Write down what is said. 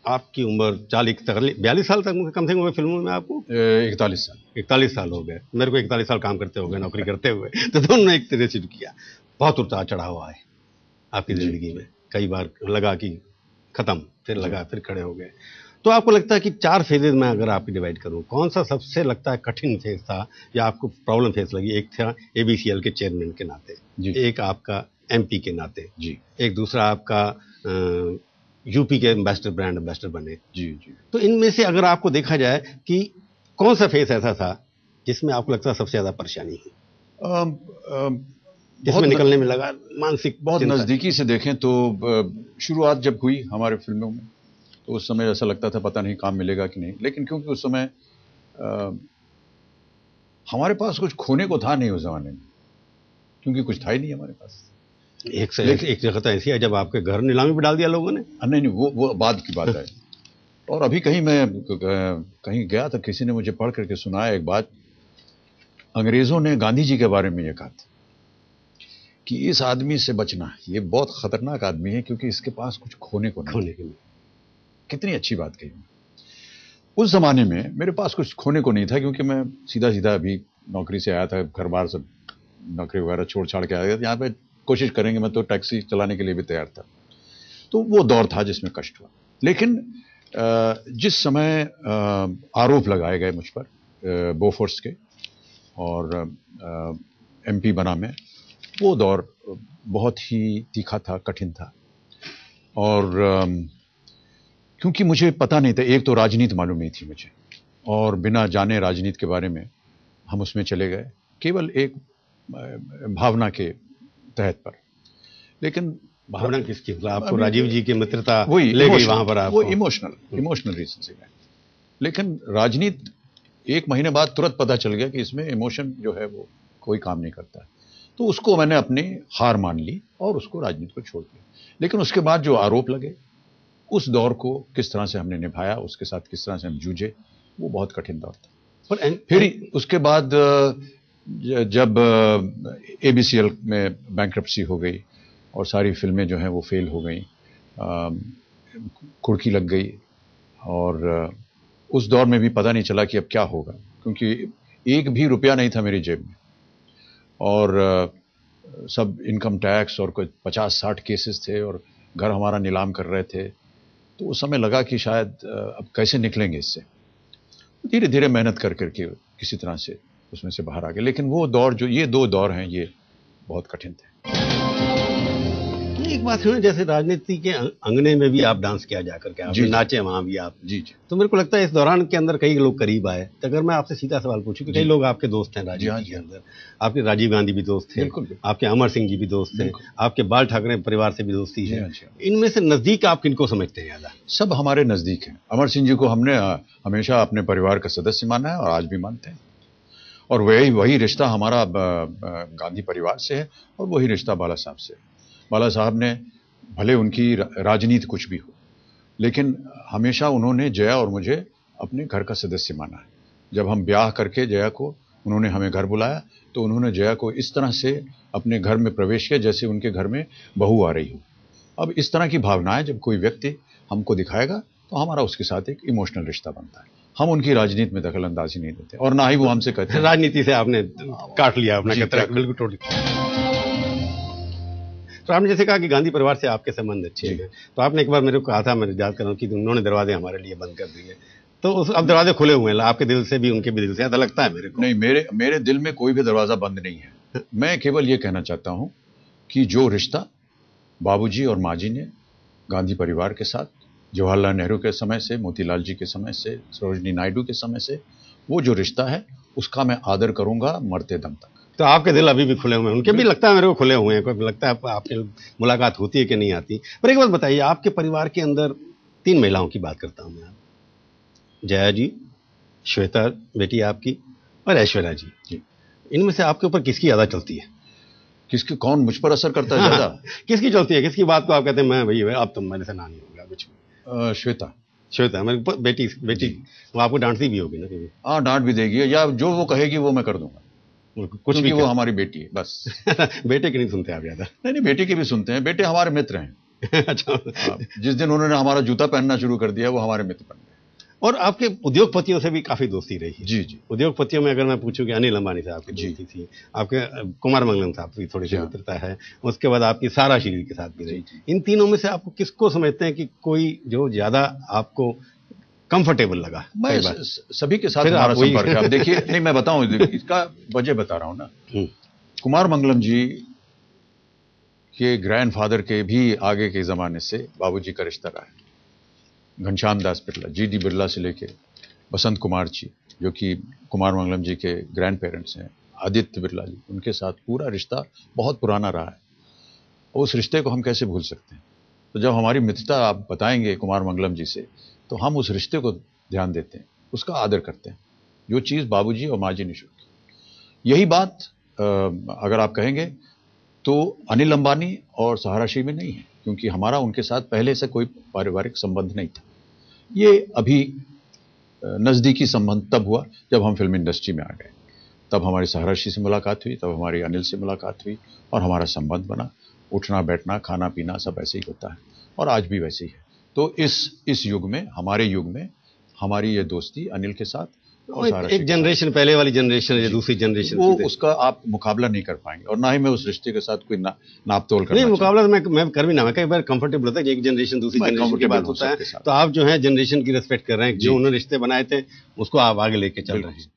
आपकी उम्र 40-42 साल तक कम से कम हुए फिल्मों में आपको? 41 साल। 41 साल हो गए, मेरे को 41 साल काम करते हो गए, नौकरी करते हुए। तो दोनों ने एक तरह से किया। बहुत उतार चढ़ाव आए आपकी जिंदगी में, कई बार लगा कि खत्म, फिर लगा फिर खड़े हो गए। तो आपको लगता है कि 4 फेजेज में अगर आप डिवाइड करूं, कौन सा सबसे लगता है कठिन फेज था या आपको प्रॉब्लम फेज लगी? एक था एबीसीएल के चेयरमैन के नाते, एक आपका एमपी के नाते जी, एक दूसरा आपका यूपी के एम्बेसडर, ब्रांड एम्बेसडर बने जी जी। तो इनमें से अगर आपको देखा जाए कि कौन सा फेज ऐसा था जिसमें आपको लगता है सबसे ज्यादा परेशानी है, जिसमें निकलने में लगा मानसिक? बहुत नजदीकी से देखें तो शुरुआत जब हुई हमारे फिल्मों में तो उस समय ऐसा लगता था पता नहीं काम मिलेगा कि नहीं, लेकिन क्योंकि उस समय हमारे पास कुछ खोने को था नहीं उस जमाने में, क्योंकि कुछ था ही नहीं हमारे पास। एक जगह तो ऐसी है जब आपके घर नीलामी पे डाल दिया लोगों ने। नहीं, वो बाद की बात है। और अभी कहीं मैं कहीं गया था, किसी ने मुझे पढ़ करके सुनाया एक बात, अंग्रेजों ने गांधी जी के बारे में यह कहा था कि इस आदमी से बचना, ये बहुत खतरनाक आदमी है क्योंकि इसके पास कुछ खोने को नहीं। कितनी अच्छी बात कही। उस जमाने में मेरे पास कुछ खोने को नहीं था क्योंकि मैं सीधा सीधा अभी नौकरी से आया था, घर बार सब नौकरी वगैरह छोड़ छाड़ के आया था। यहाँ पे कोशिश करेंगे, मैं तो टैक्सी चलाने के लिए भी तैयार था। तो वो दौर था जिसमें कष्ट हुआ। लेकिन जिस समय आरोप लगाए गए मुझ पर बोफोर्स के और एमपी बना में, वो दौर बहुत ही तीखा था, कठिन था। और क्योंकि मुझे पता नहीं था, एक तो राजनीति मालूम नहीं थी मुझे, और बिना जाने राजनीति के बारे में हम उसमें चले गए केवल एक भावना के तहत पर। लेकिन भावना किसकी? आपको राजीव जी की मित्रता वही ले गई वहां पर आपको? वो इमोशनल रीजन से गए। लेकिन राजनीति 1 महीने बाद तुरंत पता चल गया कि इसमें इमोशन जो है वो कोई काम नहीं करता। तो उसको मैंने अपनी हार मान ली और उसको राजनीति को छोड़ दिया। लेकिन उसके बाद जो आरोप लगे, उस दौर को किस तरह से हमने निभाया, उसके साथ किस तरह से हम जूझे, वो बहुत कठिन दौर था। पर फिर उसके बाद जब एबीसीएल में बैंक्रप्सी हो गई और सारी फिल्में जो हैं वो फेल हो गई, कुर्की लग गई, और उस दौर में भी पता नहीं चला कि अब क्या होगा, क्योंकि एक भी रुपया नहीं था मेरी जेब में, और सब इनकम टैक्स और कुछ 50-60 केसेस थे और घर हमारा नीलाम कर रहे थे। तो उस समय लगा कि शायद अब कैसे निकलेंगे इससे। धीरे धीरे मेहनत कर करके किसी तरह से उसमें से बाहर आ गए। लेकिन वो दौर, जो ये 2 दौर हैं, ये बहुत कठिन थे। एक बात सुनो, जैसे राजनीति के अंगने में भी आप डांस किया जाकर के, आप नाचे वहां भी आप। जी। तो मेरे को लगता है इस दौरान के अंदर कई लोग करीब आए। तो अगर मैं आपसे सीधा सवाल पूछूं कि कई लोग आपके दोस्त हैं राजनीति के अंदर, आपके राजीव गांधी भी दोस्त थे, आपके अमर सिंह जी भी दोस्त थे, आपके बाल ठाकरे परिवार से भी दोस्ती है, इनमें से नजदीक आप किनको समझते हैं ज्यादा? सब हमारे नजदीक हैं। अमर सिंह जी को हमने हमेशा अपने परिवार का सदस्य माना है और आज भी मानते हैं, और वही रिश्ता हमारा गांधी परिवार से है और वही रिश्ता बाला साहब से। बाला साहब ने, भले उनकी राजनीति कुछ भी हो, लेकिन हमेशा उन्होंने जया और मुझे अपने घर का सदस्य माना है। जब हम ब्याह करके जया को, उन्होंने हमें घर बुलाया, तो उन्होंने जया को इस तरह से अपने घर में प्रवेश किया जैसे उनके घर में बहू आ रही हो। अब इस तरह की भावनाएं जब कोई व्यक्ति हमको दिखाएगा तो हमारा उसके साथ एक इमोशनल रिश्ता बनता है। हम उनकी राजनीति में दखल अंदाजी नहीं देते और ना ही वो हमसे कहते हैं। राजनीति से आपने काट लिया अपना खतरा, बिल्कुल टोटली। तो आपने जैसे कहा कि गांधी परिवार से आपके संबंध अच्छे हैं, तो आपने एक बार मेरे को कहा था, मैं याद कर रहा हूँ, कि उन्होंने दरवाजे हमारे लिए बंद कर दिए, तो अब दरवाजे खुले हुए हैं आपके दिल से भी, उनके भी दिल से, ऐसा लगता है मेरे को। नहीं, मेरे दिल में कोई भी दरवाजा बंद नहीं है। मैं केवल ये कहना चाहता हूँ कि जो रिश्ता बाबूजी और माँ जी ने गांधी परिवार के साथ, जवाहरलाल नेहरू के समय से, मोतीलाल जी के समय से, सरोजिनी नायडू के समय से, वो जो रिश्ता है उसका मैं आदर करूंगा मरते दम तक। तो आपके दिल अभी भी खुले हुए हैं, उनके भी लगता है मेरे को खुले हुए हैं। कोई लगता है आपकी मुलाकात होती है कि नहीं आती? पर एक बात बताइए, आपके परिवार के अंदर 3 महिलाओं की बात करता हूं मैं, जया जी, श्वेता बेटी आपकी, और ऐश्वर्या जी। इनमें से आपके ऊपर किसकी ज्यादा चलती है? किसकी? कौन मुझ पर असर करता है ज्यादा? किसकी चलती है? किसकी बात को आप कहते हैं मैं भाई अब तो मेरे से ना नहीं होगा कुछ? श्वेता मेरी बेटी वो आपको डांटती भी होगी ना कभी? हाँ, डांट भी देगी, या जो वो कहेगी वो मैं कर दूंगा, कुछ भी। वो हमारी बेटी है बस। बेटे की नहीं सुनते आप ज्यादा? नहीं, बेटे की भी सुनते हैं। बेटे हमारे मित्र हैं, अच्छा। जिस दिन उन्होंने हमारा जूता पहनना शुरू कर दिया वो हमारे मित्र बन गए। और आपके उद्योगपतियों से भी काफी दोस्ती रही है। जी जी। उद्योगपतियों में अगर मैं पूछूं कि अनिल अंबानी साहब की दोस्ती थी, आपके कुमार मंगलम साहब की थोड़ी सी मित्रता है, उसके बाद आपकी सारा श्री के साथ भी रही। इन तीनों में से आपको किसको समझते हैं कि कोई जो ज्यादा आपको कंफर्टेबल लगा? मैं सभी के साथ हमारा संपर्क है। अब देखिए, नहीं मैं बताऊं, इसका वजह बता रहा हूं ना। कुमार मंगलम जी के ग्रैंडफादर के भी आगे के जमाने से बाबूजी का रिश्ता रहा है। घनश्याम दास बिरला, जी.डी. बिरला से लेके बसंत कुमार जी, जो कि कुमार मंगलम जी के ग्रैंड पेरेंट्स हैं, आदित्य बिरला जी, उनके साथ पूरा रिश्ता बहुत पुराना रहा है। उस रिश्ते को हम कैसे भूल सकते हैं? तो जब हमारी मित्रता आप बताएंगे कुमार मंगलम जी से, तो हम उस रिश्ते को ध्यान देते हैं, उसका आदर करते हैं, जो चीज़ बाबूजी और माँ जी ने शुरू की। यही बात अगर आप कहेंगे तो अनिल अंबानी और सहारा श्री में नहीं है, क्योंकि हमारा उनके साथ पहले से कोई पारिवारिक संबंध नहीं था। ये अभी नज़दीकी संबंध तब हुआ जब हम फिल्म इंडस्ट्री में आ गए, तब हमारी सहारा श्री से मुलाकात हुई, तब हमारी अनिल से मुलाकात हुई और हमारा संबंध बना। उठना बैठना खाना पीना सब ऐसे ही होता है और आज भी वैसे ही है। तो इस युग में, हमारे युग में, हमारी ये दोस्ती अनिल के साथ और एक जनरेशन पहले वाली जनरेशन है, दूसरी जनरेशन वो उसका आप मुकाबला नहीं कर पाएंगे, और ना ही मैं उस रिश्ते के साथ कोई नाप तोल करना। नहीं, मुकाबला मैं कर भी ना, मैं कई बार कंफर्टेबल होता है कि एक जनरेशन दूसरी जनरेशन की बात होता है, तो आप जो है जनरेशन की रिस्पेक्ट कर रहे हैं, जो उन्होंने रिश्ते बनाए थे उसको आप आगे लेके चल रहे हैं।